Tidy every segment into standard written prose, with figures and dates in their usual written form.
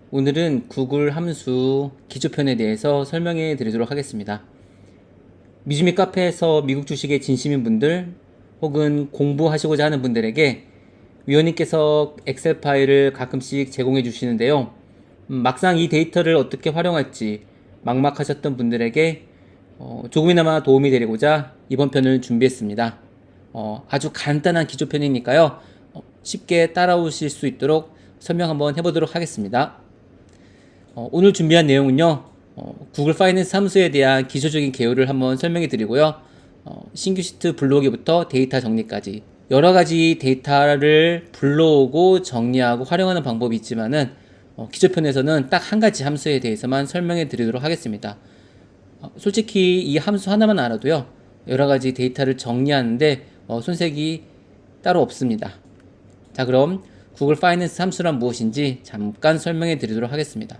오늘은 구글 함수 기초편에 대해서 설명해 드리도록 하겠습니다. 미주미 카페에서 미국 주식에 진심인 분들 혹은 공부하시고자 하는 분들에게 위원님께서 엑셀 파일을 가끔씩 제공해 주시는데요. 막상 이 데이터를 어떻게 활용할지 막막하셨던 분들에게 조금이나마 도움이 되고자 이번 편을 준비했습니다. 아주 간단한 기초편이니까요. 쉽게 따라오실 수 있도록 설명 한번 해보도록 하겠습니다. 오늘 준비한 내용은요, 구글 파이낸스 함수에 대한 기초적인 개요를 한번 설명해 드리고요. 신규 시트 불러오기부터 데이터 정리까지 여러 가지 데이터를 불러오고 정리하고 활용하는 방법이 있지만은 기초편에서는 딱 한 가지 함수에 대해서만 설명해 드리도록 하겠습니다. 솔직히 이 함수 하나만 알아도요, 여러 가지 데이터를 정리하는데 손색이 따로 없습니다. 자, 그럼 구글 파이낸스 함수란 무엇인지 잠깐 설명해 드리도록 하겠습니다.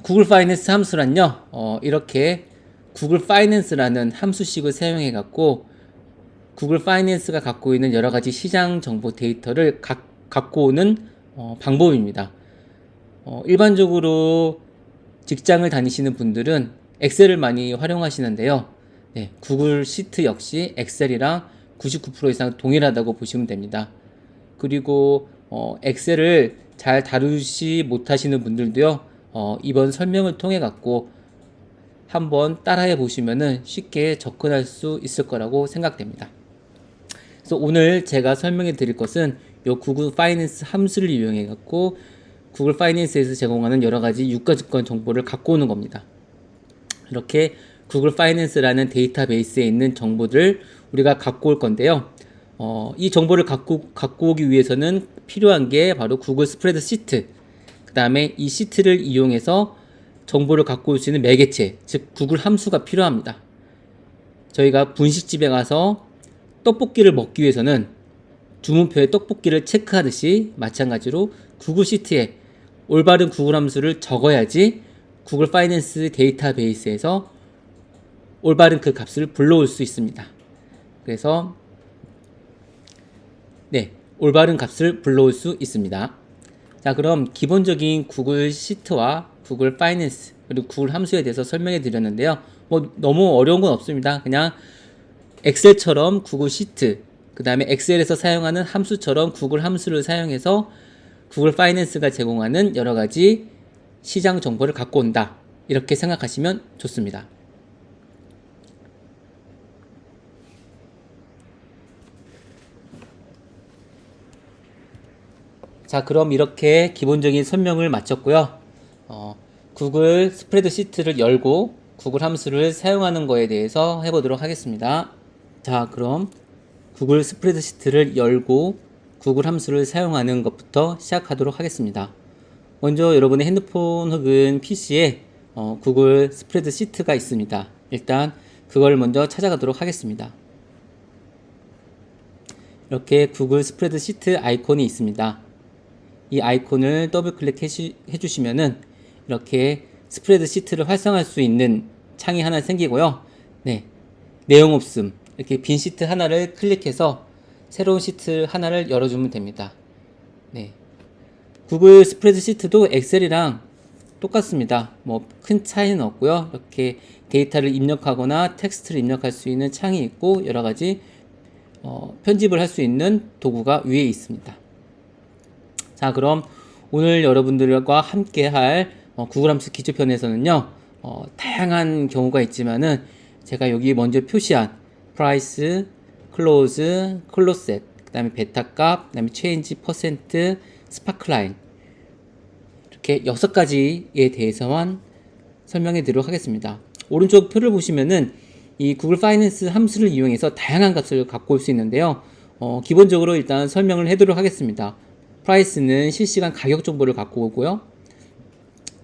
구글 파이낸스 함수란요, 이렇게 구글 파이낸스라는 함수식을 사용해 갖고 구글 파이낸스가 갖고 있는 여러 가지 시장 정보 데이터를 갖고 오는 방법입니다. 일반적으로 직장을 다니시는 분들은 엑셀을 많이 활용하시는데요. 네, 구글 시트 역시 엑셀이랑 99% 이상 동일하다고 보시면 됩니다. 그리고 엑셀을 잘 다루지 못하시는 분들도요, 이번 설명을 통해 갖고 한번 따라해 보시면은 쉽게 접근할 수 있을 거라고 생각됩니다. 그래서 오늘 제가 설명해 드릴 것은 요 구글 파이낸스 함수를 이용해 갖고 구글 파이낸스에서 제공하는 여러 가지 유가증권 정보를 갖고 오는 겁니다. 이렇게 구글 파이낸스라는 데이터베이스에 있는 정보들을 우리가 갖고 올 건데요. 이 정보를 갖고 오기 위해서는 필요한 게 바로 구글 스프레드 시트, 그 다음에 이 시트를 이용해서 정보를 갖고 올 수 있는 매개체, 즉 구글 함수가 필요합니다. 저희가 분식집에 가서 떡볶이를 먹기 위해서는 주문표에 떡볶이를 체크하듯이 마찬가지로 구글 시트에 올바른 구글 함수를 적어야지 구글 파이낸스 데이터베이스에서 올바른 그 값을 불러올 수 있습니다. 그래서 올바른 값을 불러올 수 있습니다. 자, 그럼 기본적인 구글 시트와 구글 파이낸스 그리고 구글 함수에 대해서 설명해 드렸는데요. 너무 어려운 건 없습니다. 그냥 엑셀처럼 구글 시트, 그 다음에 엑셀에서 사용하는 함수처럼 구글 함수를 사용해서 구글 파이낸스가 제공하는 여러 가지 시장 정보를 갖고 온다, 이렇게 생각하시면 좋습니다. 자, 그럼 이렇게 기본적인 설명을 마쳤고요. 구글 스프레드 시트를 열고 구글 함수를 사용하는 거에 대해서 해보도록 하겠습니다. 자, 그럼 구글 스프레드 시트를 열고 구글 함수를 사용하는 것부터 시작하도록 하겠습니다. 먼저 여러분의 핸드폰 혹은 PC에 구글 스프레드 시트가 있습니다. 일단 그걸 먼저 찾아가도록 하겠습니다. 이렇게 구글 스프레드 시트 아이콘이 있습니다. 이 아이콘을 더블 클릭해 주시면은 이렇게 스프레드 시트를 활성화할 수 있는 창이 하나 생기고요. 네, 내용 없음, 이렇게 빈 시트 하나를 클릭해서 새로운 시트 하나를 열어주면 됩니다. 네, 구글 스프레드 시트도 엑셀이랑 똑같습니다. 큰 차이는 없고요. 이렇게 데이터를 입력하거나 텍스트를 입력할 수 있는 창이 있고 여러 가지 편집을 할 수 있는 도구가 위에 있습니다. 자, 그럼 오늘 여러분들과 함께 할 구글 함수 기초편에서는요, 다양한 경우가 있지만은 제가 여기 먼저 표시한 price, close, closet, 그 다음에 베타 값, 그 다음에 change, percent, sparkline, 이렇게 6가지에 대해서만 설명해 드리도록 하겠습니다. 오른쪽 표를 보시면은 이 구글 파이낸스 함수를 이용해서 다양한 값을 갖고 올 수 있는데요. 기본적으로 일단 설명을 해드리도록 하겠습니다. 프라이스는 실시간 가격 정보를 갖고 오고요.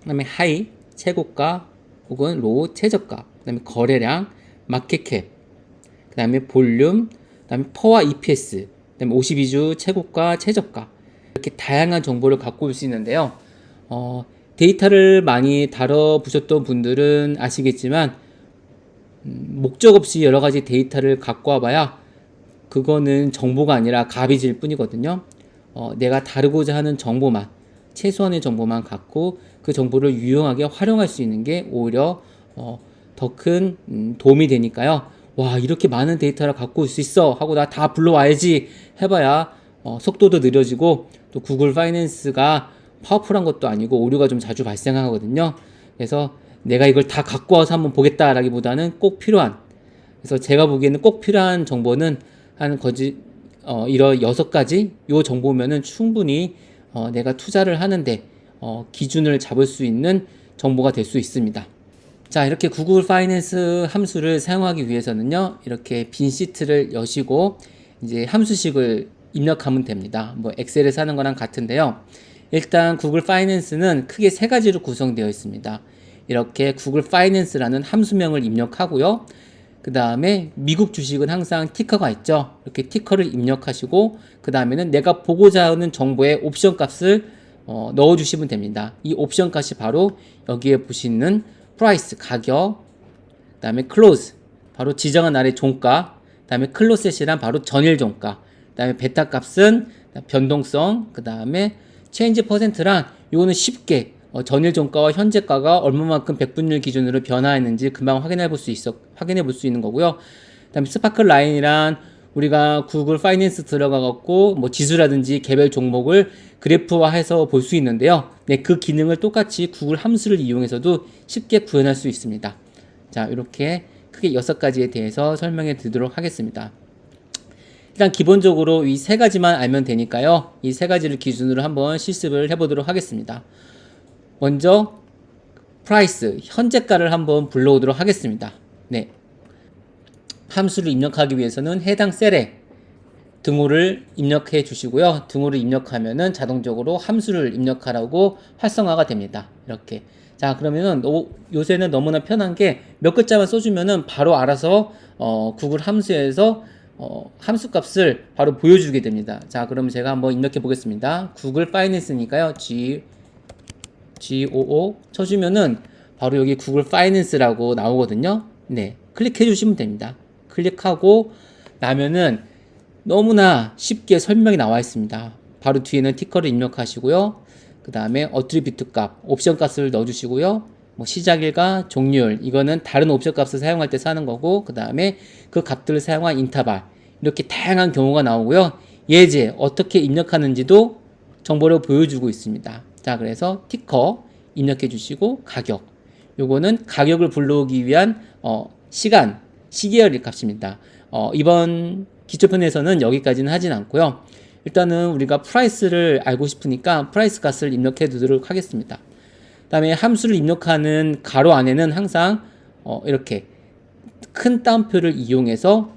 그 다음에 하이, 최고가 혹은 로우, 최저가, 그 다음에 거래량, 마켓캡, 그 다음에 볼륨, 그 다음에 퍼와 EPS, 그 다음에 52주 최고가, 최저가, 이렇게 다양한 정보를 갖고 올 수 있는데요. 데이터를 많이 다뤄보셨던 분들은 아시겠지만 목적 없이 여러 가지 데이터를 갖고 와봐야 그거는 정보가 아니라 가비질 뿐이거든요. 내가 다루고자 하는 정보만, 최소한의 정보만 갖고 그 정보를 유용하게 활용할 수 있는 게 오히려 더 큰 도움이 되니까요. 와, 이렇게 많은 데이터를 갖고 올 수 있어 하고 나 다 불러와야지 해봐야 속도도 느려지고 또 구글 파이낸스가 파워풀한 것도 아니고 오류가 좀 자주 발생하거든요. 그래서 내가 이걸 다 갖고 와서 한번 보겠다라기보다는 꼭 필요한, 그래서 제가 보기에는 꼭 필요한 정보는 이런 6가지 요 정보면은 충분히 내가 투자를 하는데 기준을 잡을 수 있는 정보가 될 수 있습니다. 자, 이렇게 구글 파이낸스 함수를 사용하기 위해서는요, 이렇게 빈 시트를 여시고 이제 함수식을 입력하면 됩니다. 뭐 엑셀에서 하는 거랑 같은데요. 일단 구글 파이낸스는 크게 3가지로 구성되어 있습니다. 이렇게 구글 파이낸스라는 함수명을 입력하고요. 그 다음에 미국 주식은 항상 티커가 있죠. 이렇게 티커를 입력하시고 그 다음에는 내가 보고자 하는 정보의 옵션 값을 넣어주시면 됩니다. 이 옵션 값이 바로 여기에 보시는 프라이스, 가격, 그 다음에 클로즈, 바로 지정한 날의 종가, 그 다음에 클로셋이란 바로 전일 종가, 그 다음에 베타 값은 변동성, 그 다음에 체인지 퍼센트란 요거는 쉽게 전일 종가와 현재가가 얼마만큼 백분율 기준으로 변화했는지 금방 확인해 볼 수 있는 거고요. 그 다음에 스파클 라인이란 우리가 구글 파이낸스 들어가 갖고 뭐 지수라든지 개별 종목을 그래프화해서 볼 수 있는데요. 네, 그 기능을 똑같이 구글 함수를 이용해서도 쉽게 구현할 수 있습니다. 자, 이렇게 크게 6가지에 대해서 설명해 드리도록 하겠습니다. 일단 기본적으로 이 3가지만 알면 되니까요. 이 3가지를 기준으로 한번 실습을 해보도록 하겠습니다. 먼저 프라이스, 현재가를 한번 불러오도록 하겠습니다. 네, 함수를 입력하기 위해서는 해당 셀에 등호를 입력해 주시고요. 등호를 입력하면은 자동적으로 함수를 입력하라고 활성화가 됩니다. 이렇게. 자, 그러면은 요새는 너무나 편한 게 몇 글자만 써주면은 바로 알아서 구글 함수에서 함수 값을 바로 보여주게 됩니다. 자, 그럼 제가 한번 입력해 보겠습니다. 구글 파이낸스니까요. GOO 쳐주면은 바로 여기 구글 파이낸스라고 나오거든요. 네, 클릭해 주시면 됩니다. 클릭하고 나면은 너무나 쉽게 설명이 나와 있습니다. 바로 뒤에는 티커를 입력하시고요. 그 다음에 어트리뷰트 값, 옵션 값을 넣어주시고요. 뭐 시작일과 종료일, 이거는 다른 옵션 값을 사용할 때 사는 거고, 그 다음에 그 값들을 사용한 인터벌, 이렇게 다양한 경우가 나오고요. 예제, 어떻게 입력하는지도 정보를 보여주고 있습니다. 자, 그래서 티커 입력해 주시고 가격, 요거는 가격을 불러오기 위한 시계열의 값입니다. 이번 기초편에서는 여기까지는 하진 않고요. 일단은 우리가 프라이스를 알고 싶으니까 프라이스 값을 입력해 두도록 하겠습니다. 그 다음에 함수를 입력하는 가로 안에는 항상 이렇게 큰 따옴표를 이용해서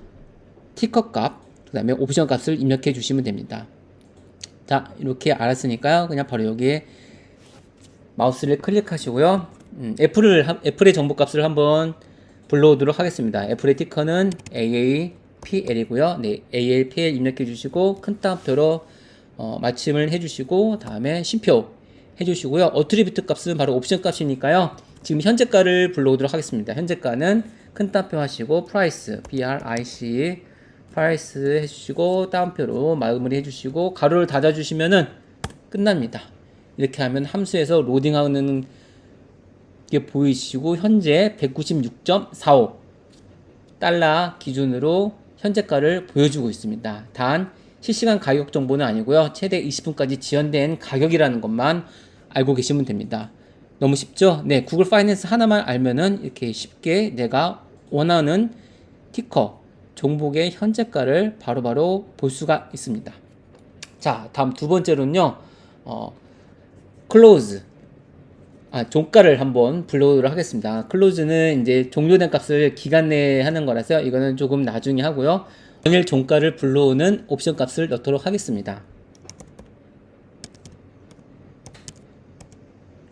티커 값, 그 다음에 옵션 값을 입력해 주시면 됩니다. 자, 이렇게 알았으니까요. 그냥 바로 여기에 마우스를 클릭하시고요. 애플의 정보값을 한번 불러오도록 하겠습니다. 애플의 티커는 AAPL이고요. 네, AAPL 입력해 주시고 큰 따옴표로 마침을 해주시고 다음에 쉼표 해주시고요. 어트리뷰트 값은 바로 옵션 값이니까요. 지금 현재가를 불러오도록 하겠습니다. 현재가는 큰 따옴표 하시고 프라이스, PRIC 프라이스 해주시고 따옴표로 마무리 해주시고 가로를 닫아주시면은 끝납니다. 이렇게 하면 함수에서 로딩하는 게 보이시고 현재 196.45 달러 기준으로 현재가를 보여주고 있습니다. 단 실시간 가격 정보는 아니고요. 최대 20분까지 지연된 가격이라는 것만 알고 계시면 됩니다. 너무 쉽죠? 네, 구글 파이낸스 하나만 알면은 이렇게 쉽게 내가 원하는 티커 종목의 현재가를 바로바로 볼 수가 있습니다. 자, 다음 두 번째로는요. 클로즈, 종가를 한번 불러오도록 하겠습니다. 클로즈는 이제 종료된 값을 기간 내에 하는 거라서 이거는 조금 나중에 하고요. 전일 종가를 불러오는 옵션 값을 넣도록 하겠습니다.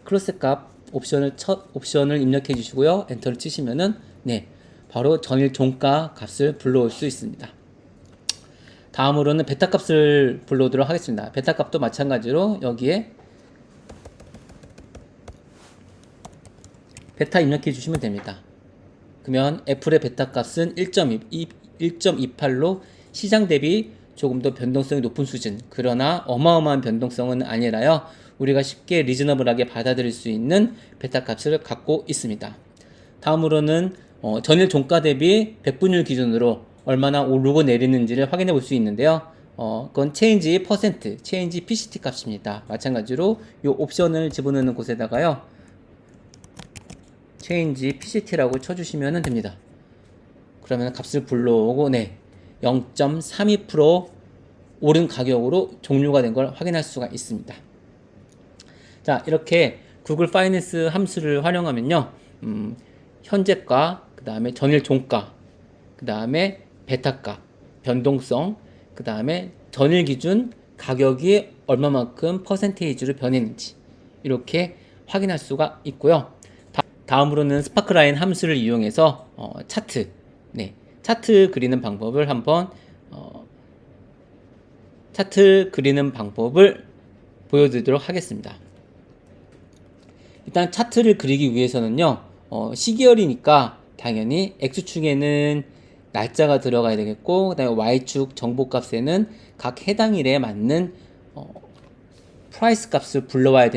클로스 값 옵션을 입력해 주시고요. 엔터를 치시면은 네, 바로 전일 종가 값을 불러올 수 있습니다. 다음으로는 베타 값을 불러오도록 하겠습니다. 베타 값도 마찬가지로 여기에 베타 입력해 주시면 됩니다. 그러면 애플의 베타 값은 1.28로 시장 대비 조금 더 변동성이 높은 수준, 그러나 어마어마한 변동성은 아니라요. 우리가 쉽게 리즈너블하게 받아들일 수 있는 베타 값을 갖고 있습니다. 다음으로는 전일 종가 대비 백분율 기준으로 얼마나 오르고 내리는지를 확인해 볼 수 있는데요. 그건 체인지 퍼센트, 체인지 PCT 값입니다. 마찬가지로 이 옵션을 집어넣는 곳에다가요. 체인지 PCT라고 쳐주시면 됩니다. 그러면 값을 불러오고 0.32% 오른 가격으로 종료가 된 걸 확인할 수가 있습니다. 자, 이렇게 구글 파이낸스 함수를 활용하면요. 현재가, 그 다음에 전일 종가, 그 다음에 베타가, 변동성, 그 다음에 전일 기준 가격이 얼마만큼 퍼센테이지로 변했는지 이렇게 확인할 수가 있고요. 다음으로는 스파크라인 함수를 이용해서 차트, 차트 그리는 방법을 한번 차트 그리는 방법을 보여드리도록 하겠습니다. 일단 차트를 그리기 위해서는요, 시계열이니까 당연히 X축에는 날짜가 들어가야 되겠고, 그 다음에 Y축 정보값에는 각 해당 일에 맞는 프라이스 값을 불러와야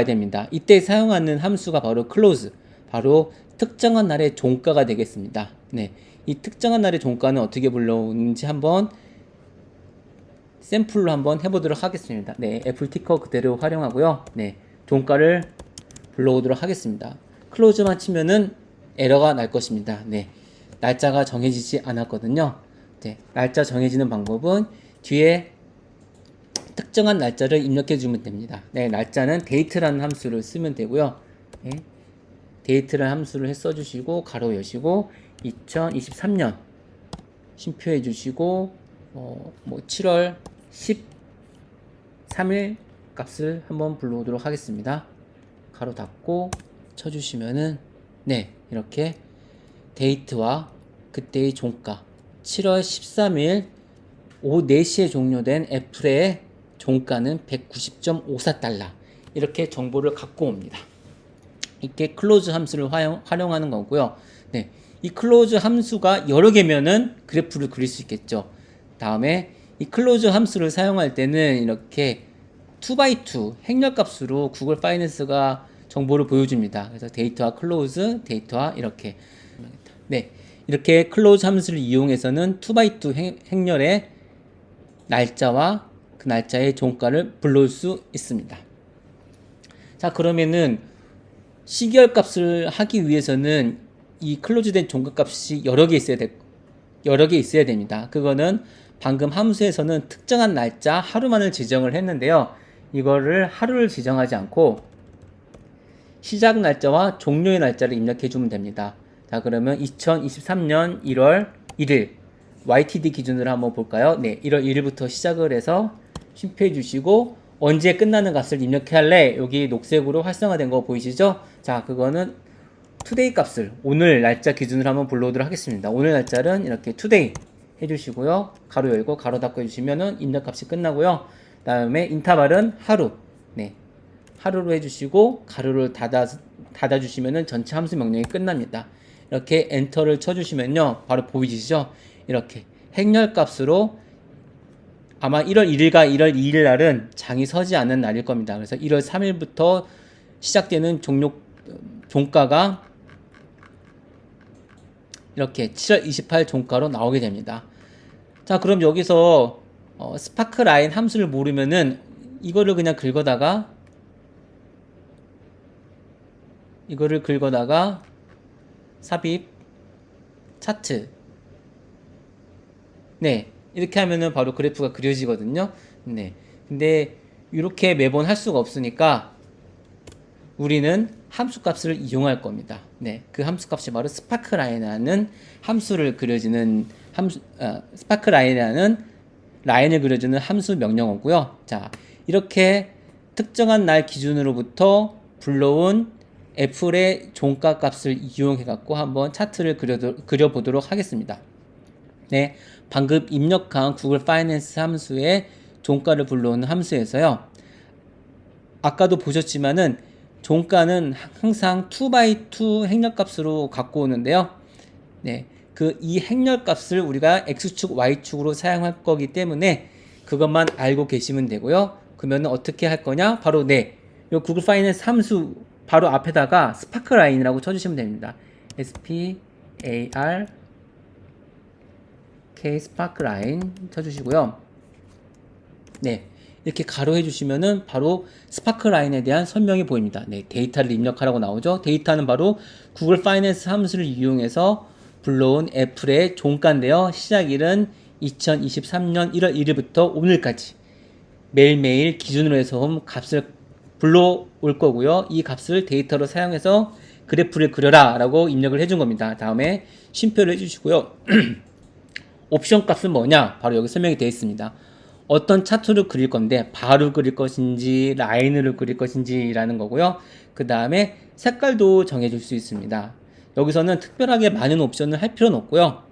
됩니다. 이때 사용하는 함수가 바로 close, 바로 특정한 날의 종가가 되겠습니다. 이 특정한 날의 종가는 어떻게 불러오는지 한번 샘플로 한번 해보도록 하겠습니다. 애플 티커 그대로 활용하고요. 종가를 불러오도록 하겠습니다. 클로즈만 치면은 에러가 날 것입니다. 날짜가 정해지지 않았거든요. 날짜 정해지는 방법은 뒤에 특정한 날짜를 입력해 주면 됩니다. 날짜는 date라는 함수를 쓰면 되고요. date라는 함수를 써주시고 가로 여시고 2023년 쉼표해 주시고 7월 13일 값을 한번 불러오도록 하겠습니다. 가로 닫고 쳐주시면은 이렇게 데이트와 그때의 종가 7월 13일 오후 4시에 종료된 애플의 종가는 190.54달러 이렇게 정보를 갖고 옵니다. 이렇게 클로즈 함수를 활용하는 거고요. 이 클로즈 함수가 여러 개면은 그래프를 그릴 수 있겠죠. 다음에 이 클로즈 함수를 사용할 때는 이렇게 2x2 행렬값으로 구글 파이낸스가 정보를 보여줍니다. 그래서 데이터와 클로즈, 데이터와 이렇게 이렇게 클로즈 함수를 이용해서는 2x2 행렬의 날짜와 그 날짜의 종가를 불러올 수 있습니다. 자, 그러면은 시계열 값을 하기 위해서는 이 클로즈된 종가 값이 여러 개 있어야 됩니다. 그거는 방금 함수에서는 특정한 날짜 하루만을 지정을 했는데요. 이거를 하루를 지정하지 않고 시작 날짜와 종료의 날짜를 입력해 주면 됩니다. 자, 그러면 2023년 1월 1일 YTD 기준으로 한번 볼까요? 1월 1일부터 시작을 해서 쉼표해 주시고 언제 끝나는 값을 입력해 할래? 여기 녹색으로 활성화된 거 보이시죠? 자, 그거는 today 값을 오늘 날짜 기준으로 한번 불러오도록 하겠습니다. 오늘 날짜는 이렇게 today 해주시고요. 가로 열고 가로 닫고 해주시면은 입력 값이 끝나고요. 다음에 인터벌은 하루, 하루로 해주시고 가로를 닫아주시면은 전체 함수 명령이 끝납니다. 이렇게 엔터를 쳐주시면요, 바로 보이시죠? 이렇게 행렬 값으로 아마 1월 1일과 1월 2일 날은 장이 서지 않는 날일 겁니다. 그래서 1월 3일부터 시작되는 종가가 이렇게 7월 28일 종가로 나오게 됩니다. 자, 그럼 여기서 스파크 라인 함수를 모르면은 이거를 그냥 긁어다가 삽입 차트 이렇게 하면은 바로 그래프가 그려지거든요. 근데 이렇게 매번 할 수가 없으니까 우리는 함수 값을 이용할 겁니다. 그 함수 값이 바로 스파크 라인이라는 함수를 그려지는 스파크 라인이라는 라인을 그려주는 함수 명령어고요. 자, 이렇게 특정한 날 기준으로부터 불러온 애플의 종가 값을 이용해 갖고 한번 차트를 그려보도록 하겠습니다. 방금 입력한 구글 파이낸스 함수의 종가를 불러오는 함수에서요. 아까도 보셨지만은 종가는 항상 2x2 행렬값으로 갖고 오는데요. 이 행렬 값을 우리가 x축, y축으로 사용할 거기 때문에 그것만 알고 계시면 되고요. 그러면 어떻게 할 거냐? 바로 요 구글 파이낸스 함수 바로 앞에다가 스파크라인이라고 쳐주시면 됩니다. spark k 스파크라인 쳐주시고요. 네, 이렇게 가로해 주시면은 바로 스파크라인에 대한 설명이 보입니다. 네, 데이터를 입력하라고 나오죠. 데이터는 바로 구글 파이낸스 함수를 이용해서 불러온 애플의 종가인데요. 시작일은 2023년 1월 1일부터 오늘까지 매일매일 기준으로 해서 값을 불러올 거고요. 이 값을 데이터로 사용해서 그래프를 그려라 라고 입력을 해준 겁니다. 다음에 쉼표를 해주시고요. 옵션 값은 뭐냐? 바로 여기 설명이 되어 있습니다. 어떤 차트를 그릴 건데 바로 그릴 것인지 라인으로 그릴 것인지 라는 거고요. 그 다음에 색깔도 정해줄 수 있습니다. 여기서는 특별하게 많은 옵션을 할 필요는 없고요.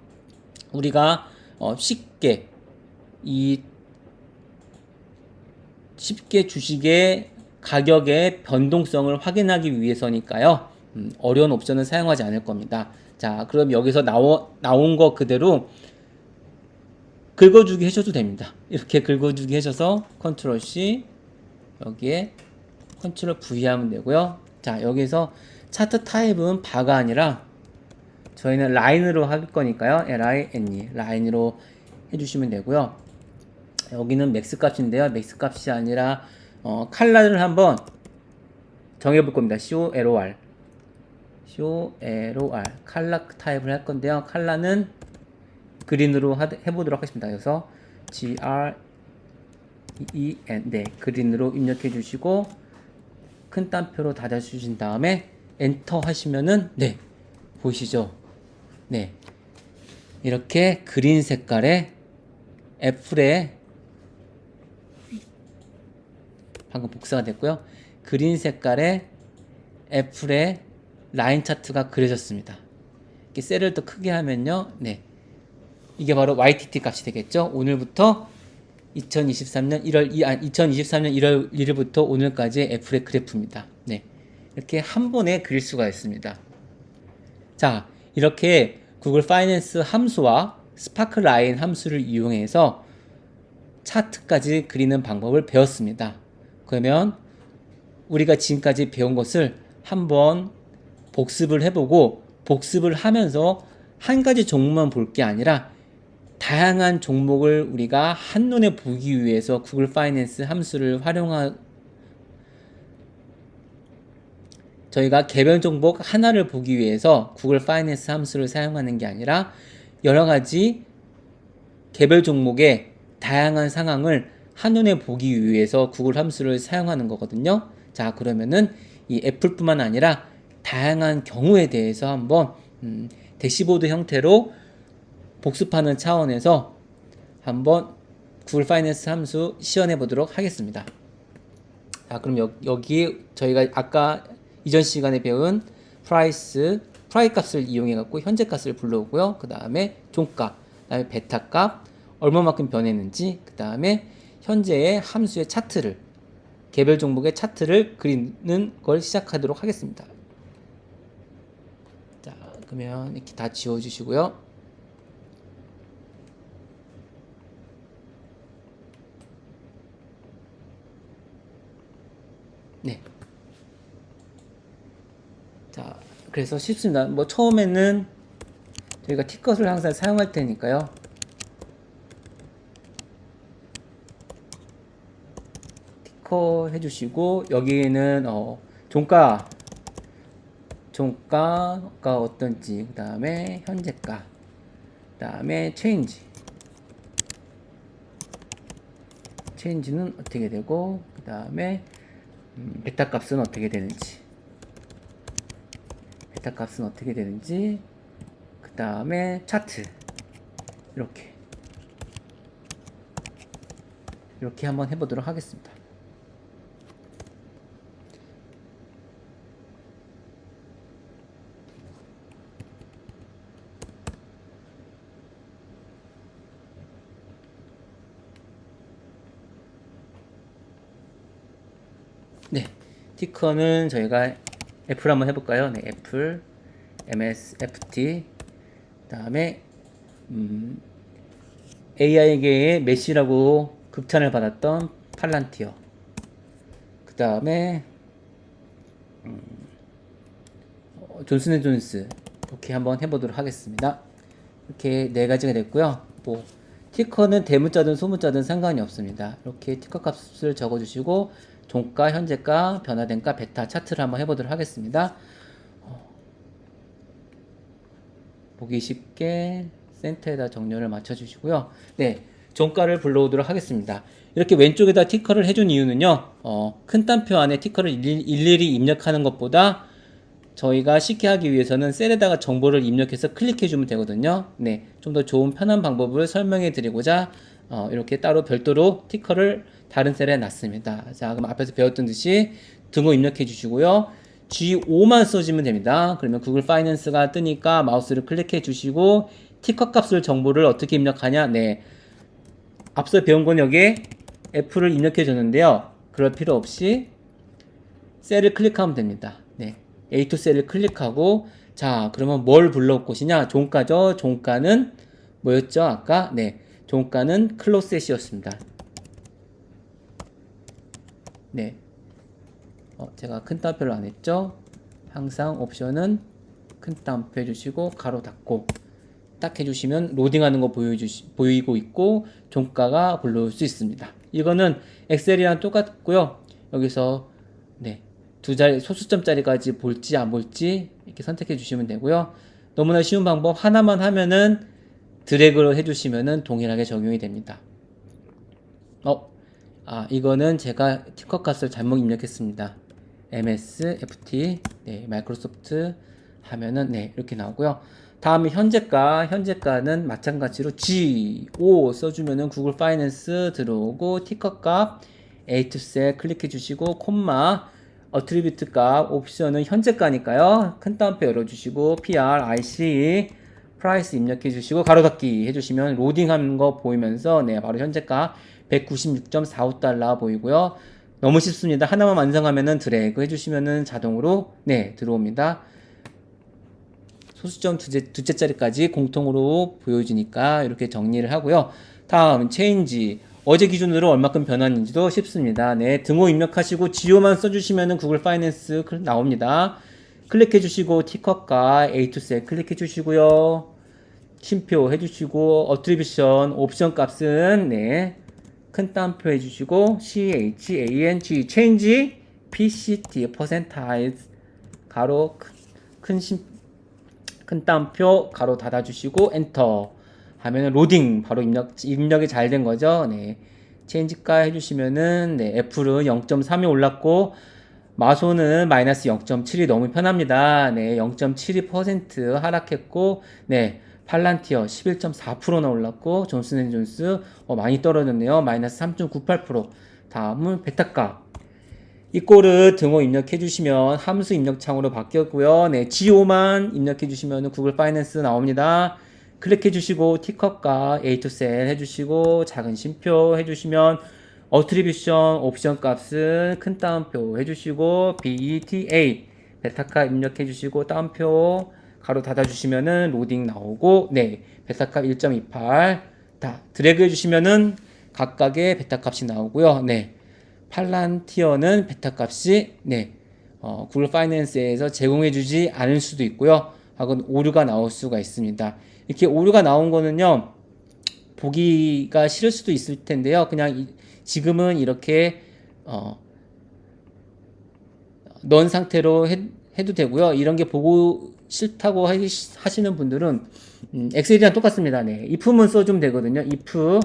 우리가 쉽게 주식의 가격의 변동성을 확인하기 위해서니까요. 어려운 옵션은 사용하지 않을 겁니다. 자, 그럼 여기서 나온 거 그대로 긁어주기 해줘도 됩니다. 이렇게 긁어주기 해줘서 컨트롤 C, 여기에 컨트롤 V 하면 되고요. 자, 여기서 차트 타입은 바가 아니라 저희는 라인으로 할 거니까요. LINE, 라인으로 해주시면 되고요. 여기는 맥스 값인데요. 맥스 값이 아니라 칼라를 한번 정해볼 겁니다. COLOR 칼라 타입을 할 건데요. 칼라는 그린으로 해보도록 하겠습니다. 그래서 GREEN, 네, 그린으로 입력해 주시고 큰 따옴표로 닫아주신 다음에 엔터 하시면은 네, 보이시죠? 네, 이렇게 그린 색깔의 애플의 방금 복사가 됐고요. 그린 색깔의 애플의 라인 차트가 그려졌습니다. 이렇게 셀을 더 크게 하면요. 네. 이게 바로 YTT 값이 되겠죠. 오늘부터 2023년 1월 1일부터 오늘까지의 애플의 그래프입니다. 네. 이렇게 한 번에 그릴 수가 있습니다. 자, 이렇게 구글 파이낸스 함수와 스파크라인 함수를 이용해서 차트까지 그리는 방법을 배웠습니다. 그러면 우리가 지금까지 배운 것을 한번 복습을 해보고 복습을 하면서 한 가지 종목만 볼 게 아니라 다양한 종목을 우리가 한눈에 보기 위해서 구글 파이낸스 함수를 저희가 개별 종목 하나를 보기 위해서 구글 파이낸스 함수를 사용하는 게 아니라 여러 가지 개별 종목의 다양한 상황을 한눈에 보기 위해서 구글 함수를 사용하는 거거든요. 자, 그러면은 이 애플뿐만 아니라 다양한 경우에 대해서 한번 대시보드 형태로 복습하는 차원에서 한번 구글 파이낸스 함수 시연해 보도록 하겠습니다. 자, 그럼 여기 저희가 아까 이전 시간에 배운 프라이 값을 이용해 갖고 현재 값을 불러오고요. 그 다음에 종가, 그 다음에 베타 값, 얼마만큼 변했는지, 그 다음에 현재의 함수의 차트를, 개별 종목의 차트를 그리는 걸 시작하도록 하겠습니다. 자, 그러면 이렇게 다 지워주시고요. 네. 자, 그래서 쉽습니다. 뭐 처음에는 저희가 티컷을 항상 사용할 테니까요. 티커 해주시고 여기에는 종가가 어떤지, 그 다음에 현재가, 그 다음에 체인지는 어떻게 되고, 그 다음에 베타 값은 어떻게 되는지, 그 다음에 차트, 이렇게 한번 해보도록 하겠습니다. 네, 티커는 저희가 애플 한번 해볼까요? 네, 애플, MSFT, 다음에 AI계의 메시라고 극찬을 받았던 팔란티어. 그 다음에 존슨앤존스. 이렇게 한번 해보도록 하겠습니다. 이렇게 네 가지가 됐고요. 뭐 티커는 대문자든 소문자든 상관이 없습니다. 이렇게 티커 값을 적어주시고 종가, 현재가, 변화된가, 베타 차트를 한번 해보도록 하겠습니다. 보기 쉽게 센터에다 정렬을 맞춰주시고요. 네, 종가를 불러오도록 하겠습니다. 이렇게 왼쪽에다 티커를 해준 이유는요. 큰 땀표 안에 티커를 일일이 입력하는 것보다 저희가 쉽게 하기 위해서는 셀에다가 정보를 입력해서 클릭해주면 되거든요. 네, 좀 더 좋은 편한 방법을 설명해 드리고자 이렇게 따로 별도로 티커를 다른 셀에 놨습니다. 자, 그럼 앞에서 배웠던 듯이 등호 입력해 주시고요. G5만 써주면 됩니다. 그러면 구글 파이낸스가 뜨니까 마우스를 클릭해 주시고 티커 값을 정보를 어떻게 입력하냐. 네, 앞서 배운 건 여기에 F를 입력해 줬는데요. 그럴 필요 없이 셀을 클릭하면 됩니다. 네, A2 셀을 클릭하고 자, 그러면 뭘 불러올 것이냐? 종가죠. 종가는 뭐였죠? 아까 네, 종가는 클로셋이었습니다. 네, 제가 큰 따옴표를 안 했죠? 항상 옵션은 큰 따옴표 해주시고 가로 닫고 딱 해주시면 로딩하는 거 보이고 있고 종가가 불러올 수 있습니다. 이거는 엑셀이랑 똑같고요. 여기서 네, 두 자리 소수점짜리까지 볼지 안 볼지 이렇게 선택해 주시면 되고요. 너무나 쉬운 방법 하나만 하면은 드래그를 해주시면은 동일하게 적용이 됩니다. 이거는 제가 티커 값을 잘못 입력했습니다. MS, FT, 네, 마이크로소프트 하면은 네, 이렇게 나오고요. 다음에 현재가는 마찬가지로 G5 써주면은 구글 파이낸스 들어오고 티커 값 A2 셀 클릭해 주시고 콤마 어트리뷰트 값 옵션은 현재가니까요. 큰 따옴표 열어주시고 PR, IC 프라이스 입력해 주시고 가로 닫기 해주시면 로딩하는 거 보이면서 네, 바로 현재가 196.45달러 보이고요. 너무 쉽습니다. 하나만 완성하면은 드래그 해주시면은 자동으로 네, 들어옵니다. 소수점 두째 자리까지 공통으로 보여주니까 이렇게 정리를 하고요. 다음 체인지. 어제 기준으로 얼마큼 변환인지도 쉽습니다. 네, 등호 입력하시고 지오만 써주시면은 구글 파이낸스 나옵니다. 클릭해 주시고 티커가 A2 셀 클릭해 주시고요. 쉼표 해주시고 어트리뷰션 옵션 값은 네, 큰 따옴표 해주시고 CHANG change PCT percentile 가로 큰 따옴표 가로 닫아주시고 엔터 하면은 로딩 바로 입력이 잘 된 거죠. 네, 체인지가 해주시면은 네, 애플은 0.3이 올랐고 마소는 마이너스 0.7이 너무 편합니다. 네, 0.72% 하락했고 네, 팔란티어 11.4%나 올랐고 존슨앤존스 많이 떨어졌네요. 마이너스 3.98%. 다음은 베타값. 이 꼴을 등호 입력해 주시면 함수 입력 창으로 바뀌었고요. 네, G5만 입력해 주시면 구글 파이낸스 나옵니다. 클릭해 주시고 티커값 A2 셀 해주시고 작은 쉼표 해주시면 어트리뷰션 옵션 값은 큰 따옴표 해주시고 BETA 베타값 입력해 주시고 따옴표 가로 닫아 주시면은 로딩 나오고 네, 베타값 1.28 다 드래그 해주시면은 각각의 베타값이 나오고요. 네, 팔란티어는 베타값이 네, 구글 파이낸스에서 제공해주지 않을 수도 있고요. 하고는 오류가 나올 수가 있습니다. 이렇게 오류가 나온 거는요, 보기가 싫을 수도 있을 텐데요. 그냥 지금은 이렇게 넣은 상태로 해도 되고요. 이런 게 보고 싫다고 하시는 분들은 엑셀이랑 똑같습니다. 네, if만 써주면 되거든요. if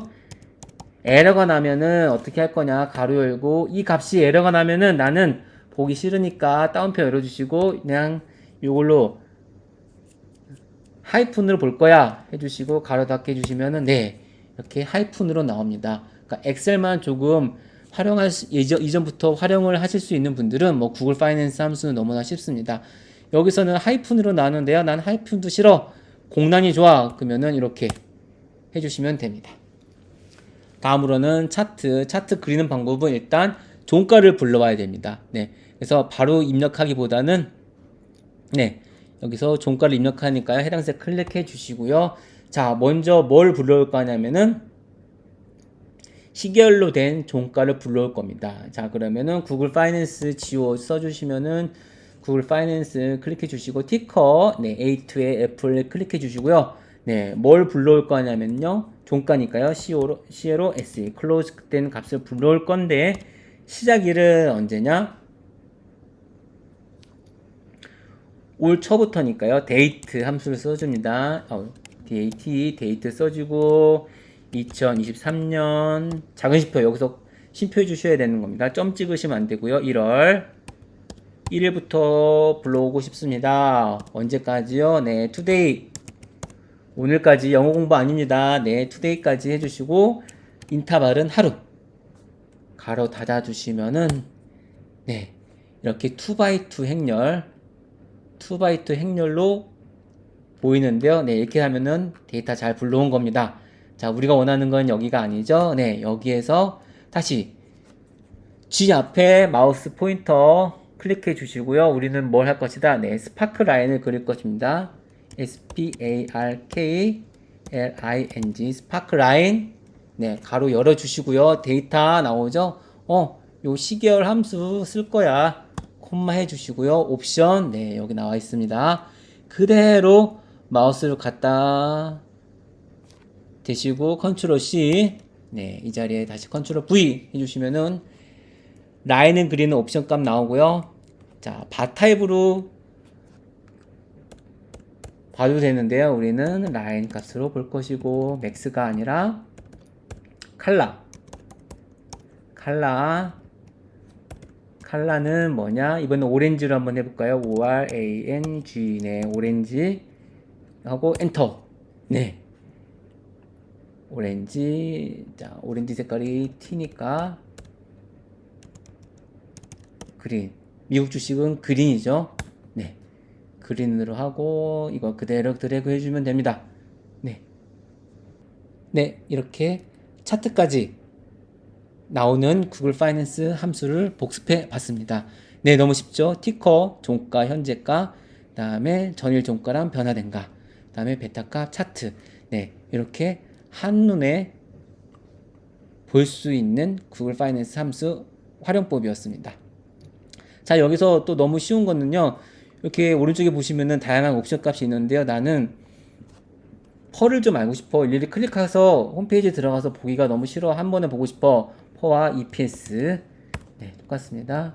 에러가 나면은 어떻게 할 거냐, 가로 열고 이 값이 에러가 나면은 나는 보기 싫으니까 따옴표 열어주시고 그냥 이걸로 하이픈으로 볼 거야 해주시고 가로 닫기 해주시면은 네, 이렇게 하이픈으로 나옵니다. 그러니까 엑셀만 조금 이전부터 활용을 하실 수 있는 분들은 뭐 구글 파이낸스 함수는 너무나 쉽습니다. 여기서는 하이픈으로 나누는데요. 난 하이픈도 싫어, 공란이 좋아, 그러면은 이렇게 해주시면 됩니다. 다음으로는 차트 그리는 방법은 일단 종가를 불러와야 됩니다. 네, 그래서 바로 입력하기보다는 네, 여기서 종가를 입력하니까요. 해당 셀 클릭해 주시고요. 자, 먼저 뭘 불러올 거냐면은 시계열로 된 종가를 불러올 겁니다. 자, 그러면은 구글 파이낸스 지오 써주시면은 구글 파이낸스 클릭해 주시고 티커 네 A2의 애플 클릭해 주시고요. 네, 뭘 불러올 거냐면요. 종가니까요. CO로 SE 클로즈 된 값을 불러올 건데 시작일은 언제냐? 올 초부터니까요. 데이트 함수를 써줍니다. 데이트 써주고 2023년 작은 쉼표 여기서 쉼표해 주셔야 되는 겁니다. 점 찍으시면 안 되고요. 1월 1일부터 불러오고 싶습니다. 언제까지요? 네, today. 오늘까지 영어 공부 아닙니다. 네, today까지 해주시고 인터벌은 하루. 가로 닫아주시면은 네, 이렇게 2x2 행렬 2x2 행렬로 보이는데요. 네, 이렇게 하면은 데이터 잘 불러온 겁니다. 자, 우리가 원하는 건 여기가 아니죠. 네, 여기에서 다시 G 앞에 마우스 포인터 클릭해 주시고요. 우리는 뭘 할 것이다? 네, 스파크 라인을 그릴 것입니다. SPARKLING 스파크 라인. 네, 가로 열어 주시고요. 데이터 나오죠? 요 시계열 함수 쓸 거야. 콤마 해 주시고요. 옵션. 네, 여기 나와 있습니다. 그대로 마우스를 갖다 대시고 컨트롤 C. 네, 이 자리에 다시 컨트롤 V 해 주시면은 라인을 그리는 옵션 값 나오고요. 자, 바 타입으로 봐도 되는데요. 우리는 라인 값으로 볼 것이고 맥스가 아니라 칼라는 뭐냐? 이번엔 오렌지로 한번 해볼까요? ORANG. 네, 오렌지 하고 엔터. 네, 오렌지. 자, 오렌지 색깔이 T니까 그린. 미국 주식은 그린이죠. 네, 그린으로 하고 이거 그대로 드래그 해주면 됩니다. 네, 이렇게 차트까지 나오는 구글 파이낸스 함수를 복습해 봤습니다. 네, 너무 쉽죠? 티커, 종가, 현재가, 그 다음에 전일 종가랑 변화된가, 그 다음에 베타값, 차트. 네, 이렇게 한눈에 볼 수 있는 구글 파이낸스 함수 활용법이었습니다. 자, 여기서 또 너무 쉬운 거는요. 이렇게 오른쪽에 보시면은 다양한 옵션 값이 있는데요. 나는 펄을 좀 알고 싶어. 일일이 클릭해서 홈페이지에 들어가서 보기가 너무 싫어. 한 번에 보고 싶어. 펄와 EPS. 네, 똑같습니다.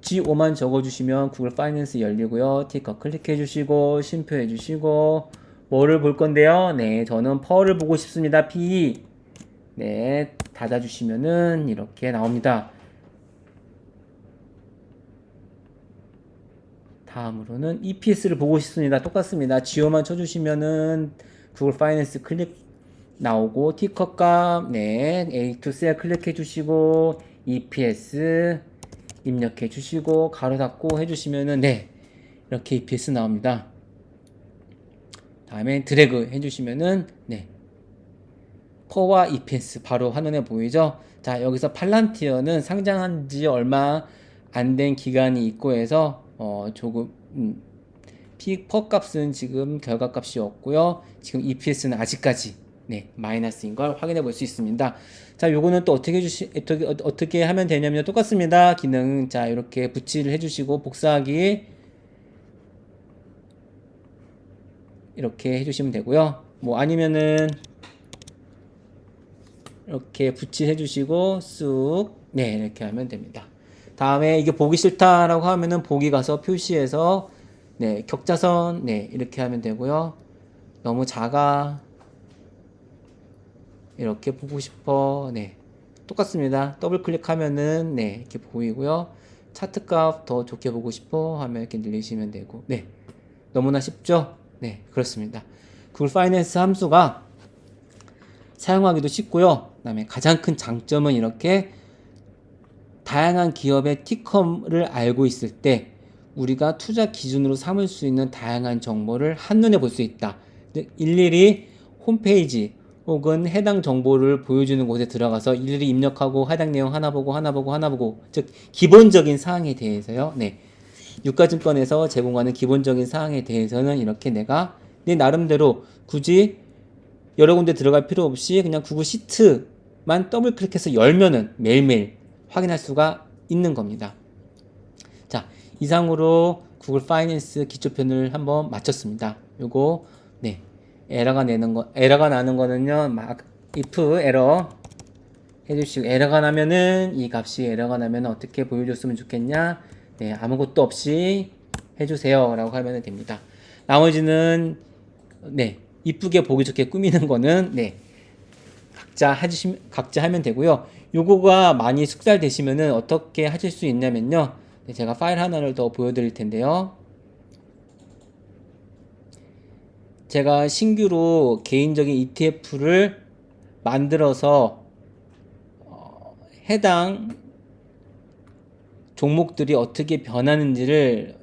G5만 적어주시면 구글 파이낸스 열리고요. 티커 클릭해 주시고, 쉼표해 주시고, 뭐를 볼 건데요? 네, 저는 펄을 보고 싶습니다. P. 네, 닫아주시면은 이렇게 나옵니다. 다음으로는 EPS를 보고 싶습니다. 똑같습니다. 지오만 쳐주시면은 구글 파이낸스 클릭 나오고 티커 값, 네, A2 셀 클릭해 주시고 EPS 입력해 주시고 가로 닫고 해주시면은 네, 이렇게 EPS 나옵니다. 다음에 드래그 해주시면은 네, 퍼와 EPS 바로 화면에 보이죠? 자, 여기서 팔란티어는 상장한 지 얼마 안 된 기간이 있고 해서 조금 퍼 값은 지금 결과값이 없고요. 지금 EPS는 아직까지 네, 마이너스인 걸 확인해 볼 수 있습니다. 자, 요거는 또 어떻게 하면 되냐면 똑같습니다. 기능 자, 이렇게 붙이를 해주시고 복사하기 이렇게 해주시면 되고요. 뭐 아니면은 이렇게 붙이해 주시고 쑥 네, 이렇게 하면 됩니다. 다음에 이게 보기 싫다라고 하면은 보기 가서 표시해서 네, 격자선 네, 이렇게 하면 되고요. 너무 작아 이렇게 보고 싶어 네, 똑같습니다. 더블 클릭하면은 네, 이렇게 보이고요. 차트 값 더 좋게 보고 싶어 하면 이렇게 늘리시면 되고 네, 너무나 쉽죠? 네, 그렇습니다. 구글 파이낸스 함수가 사용하기도 쉽고요. 그 다음에 가장 큰 장점은 이렇게 다양한 기업의 티컴을 알고 있을 때 우리가 투자 기준으로 삼을 수 있는 다양한 정보를 한눈에 볼 수 있다. 일일이 홈페이지 혹은 해당 정보를 보여주는 곳에 들어가서 일일이 입력하고 해당 내용 하나 보고 즉 기본적인 사항에 대해서요. 네, 유가증권에서 제공하는 기본적인 사항에 대해서는 이렇게 내가 내 나름대로 굳이 여러 군데 들어갈 필요 없이 그냥 구글 시트만 더블 클릭해서 열면은 매일매일 확인할 수가 있는 겁니다. 자, 이상으로 구글 파이낸스 기초편을 한번 마쳤습니다. 요거 네, 에러가 나는 거는요, 막 if 에러 해주시고, 에러가 나면은 이 값이 에러가 나면 어떻게 보여줬으면 좋겠냐? 네, 아무것도 없이 해주세요 라고 하면 됩니다. 나머지는 네, 이쁘게 보기 좋게 꾸미는 거는 네, 각자 하면 되고요. 요거가 많이 숙달되시면은 어떻게 하실 수 있냐면요, 네, 제가 파일 하나를 더 보여드릴 텐데요. 제가 신규로 개인적인 ETF를 만들어서 해당 종목들이 어떻게 변하는지를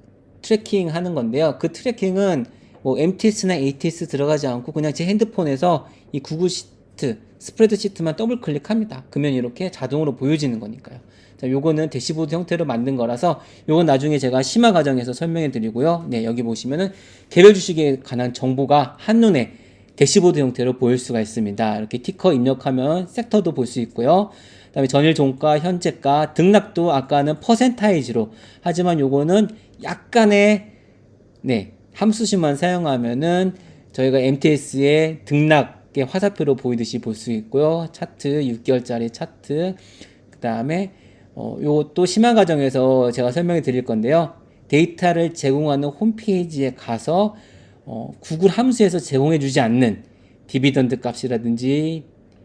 트래킹 하는 건데요. 그 트래킹은 뭐 MTS나 ATS 들어가지 않고 그냥 제 핸드폰에서 이 구글 시트, 스프레드 시트만 더블 클릭합니다. 그러면 이렇게 자동으로 보여지는 거니까요. 자, 요거는 대시보드 형태로 만든 거라서 요건 나중에 제가 심화 과정에서 설명해 드리고요. 네, 여기 보시면은 개별 주식에 관한 정보가 한눈에 대시보드 형태로 보일 수가 있습니다. 이렇게 티커 입력하면 섹터도 볼 수 있고요. 그다음에 전일 종가, 현재가, 등락도 아까는 퍼센타이지로, 하지만 요거는 약간의 네, 함수식만 사용하면은 저희가 MTS의 등락의 화살표로 보이듯이 볼 수 있고요. 차트, 6개월짜리 차트, 그 다음에 요것도 심화 과정에서 제가 설명해 드릴 건데요. 데이터를 제공하는 홈페이지에 가서 구글 함수에서 제공해 주지 않는 디비던드 값이라든지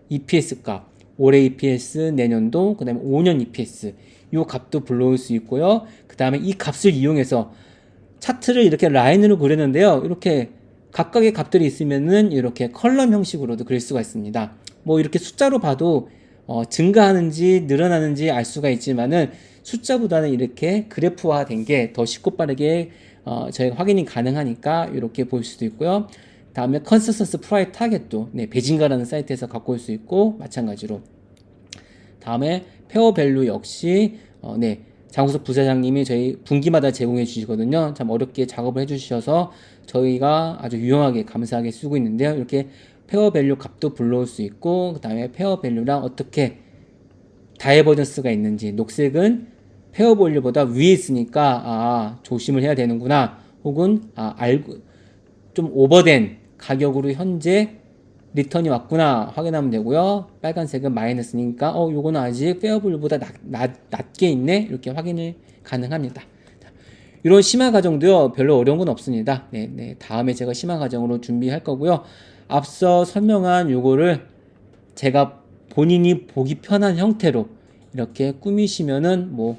EPS 값, 올해 EPS, 내년도, 그 다음에 5년 EPS, 요 값도 불러올 수 있고요. 그 다음에 이 값을 이용해서 차트를 이렇게 라인으로 그렸는데요. 이렇게 각각의 값들이 있으면은 이렇게 컬럼 형식으로도 그릴 수가 있습니다. 뭐 이렇게 숫자로 봐도 증가하는지 늘어나는지 알 수가 있지만은 숫자보다는 이렇게 그래프화 된 게 더 쉽고 빠르게 저희가 확인이 가능하니까 이렇게 볼 수도 있고요. 다음에 컨센서스 프라이스 타겟도 네, 베징가라는 사이트에서 갖고 올 수 있고, 마찬가지로 다음에 페어 밸류 역시 네, 장우석 부사장님이 저희 분기마다 제공해 주시거든요. 참 어렵게 작업을 해 주셔서 저희가 아주 유용하게 감사하게 쓰고 있는데요. 이렇게 페어 밸류 값도 불러올 수 있고, 그 다음에 페어 밸류랑 어떻게 다이버전스가 있는지, 녹색은 페어 밸류보다 위에 있으니까 조심을 해야 되는구나, 혹은 알고 좀 오버된 가격으로 현재 리턴이 왔구나 확인하면 되고요. 빨간색은 마이너스니까 요거는 아직 페어 밸류보다 낮게 있네, 이렇게 확인을 가능합니다. 이런 심화 과정도요, 별로 어려운 건 없습니다. 네, 다음에 제가 심화 과정으로 준비할 거고요. 앞서 설명한 요거를 제가 본인이 보기 편한 형태로 이렇게 꾸미시면은 뭐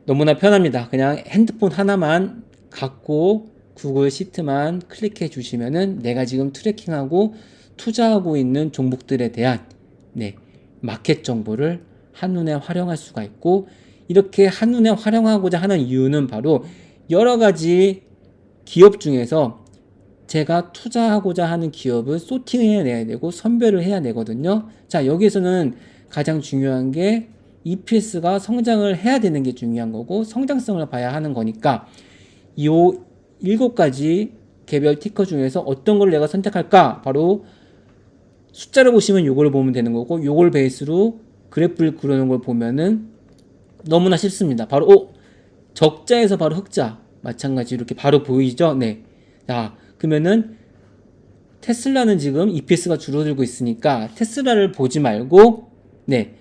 너무나 편합니다. 그냥 핸드폰 하나만 갖고 구글 시트만 클릭해 주시면은 내가 지금 트래킹하고 투자하고 있는 종목들에 대한 네, 마켓 정보를 한눈에 활용할 수가 있고, 이렇게 한눈에 활용하고자 하는 이유는 바로 여러 가지 기업 중에서 제가 투자하고자 하는 기업을 소팅해야 내야 되고 선별을 해야 되거든요. 자, 여기에서는 가장 중요한 게 EPS가 성장을 해야 되는 게 중요한 거고, 성장성을 봐야 하는 거니까 이 7가지 개별 티커 중에서 어떤 걸 내가 선택할까? 바로 숫자를 보시면 요걸 보면 되는 거고, 요걸 베이스로 그래프를 그려놓은 걸 보면은 너무나 쉽습니다. 바로 적자에서 바로 흑자, 마찬가지로 이렇게 바로 보이죠? 네. 자, 그러면은 테슬라는 지금 EPS가 줄어들고 있으니까 테슬라를 보지 말고 네,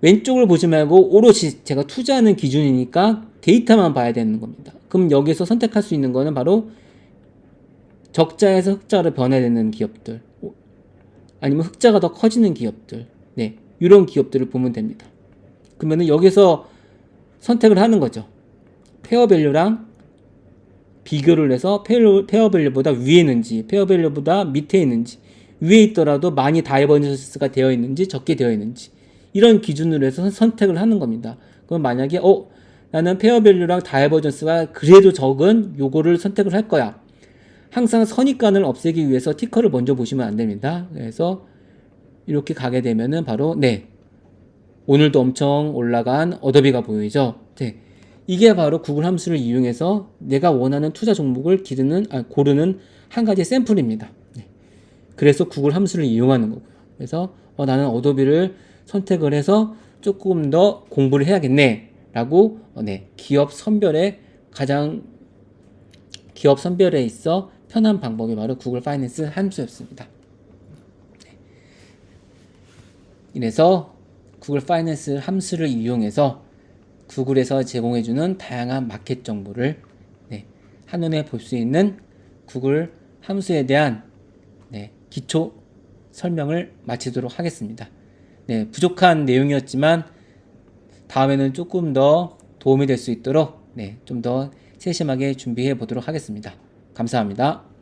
왼쪽을 보지 말고 오롯이 제가 투자하는 기준이니까 데이터만 봐야 되는 겁니다. 그럼 여기서 선택할 수 있는 거는 바로 적자에서 흑자로 변화되는 기업들, 아니면 흑자가 더 커지는 기업들, 네, 이런 기업들을 보면 됩니다. 그러면은 여기서 선택을 하는 거죠. 페어 밸류랑 비교를 해서 페어 밸류보다 위에 있는지, 페어 밸류보다 밑에 있는지, 위에 있더라도 많이 다이버전스가 되어 있는지 적게 되어 있는지, 이런 기준으로 해서 선택을 하는 겁니다. 그럼 만약에 나는 페어 밸류랑 다이버전스가 그래도 적은 요거를 선택을 할 거야. 항상 선입관을 없애기 위해서 티커를 먼저 보시면 안 됩니다. 그래서 이렇게 가게 되면은 바로 네, 오늘도 엄청 올라간 어도비가 보이죠. 네, 이게 바로 구글 함수를 이용해서 내가 원하는 투자 종목을 고르는 한 가지 샘플입니다. 네. 그래서 구글 함수를 이용하는 거고요. 그래서 나는 어도비를 선택을 해서 조금 더 공부를 해야겠네 라고 기업 선별에 있어 편한 방법이 바로 구글 파이낸스 함수였습니다. 이래서 구글 파이낸스 함수를 이용해서 구글에서 제공해주는 다양한 마켓 정보를 한눈에 볼 수 있는 구글 함수에 대한 기초 설명을 마치도록 하겠습니다. 부족한 내용이었지만 다음에는 조금 더 도움이 될 수 있도록 좀 더 세심하게 준비해 보도록 하겠습니다. 감사합니다.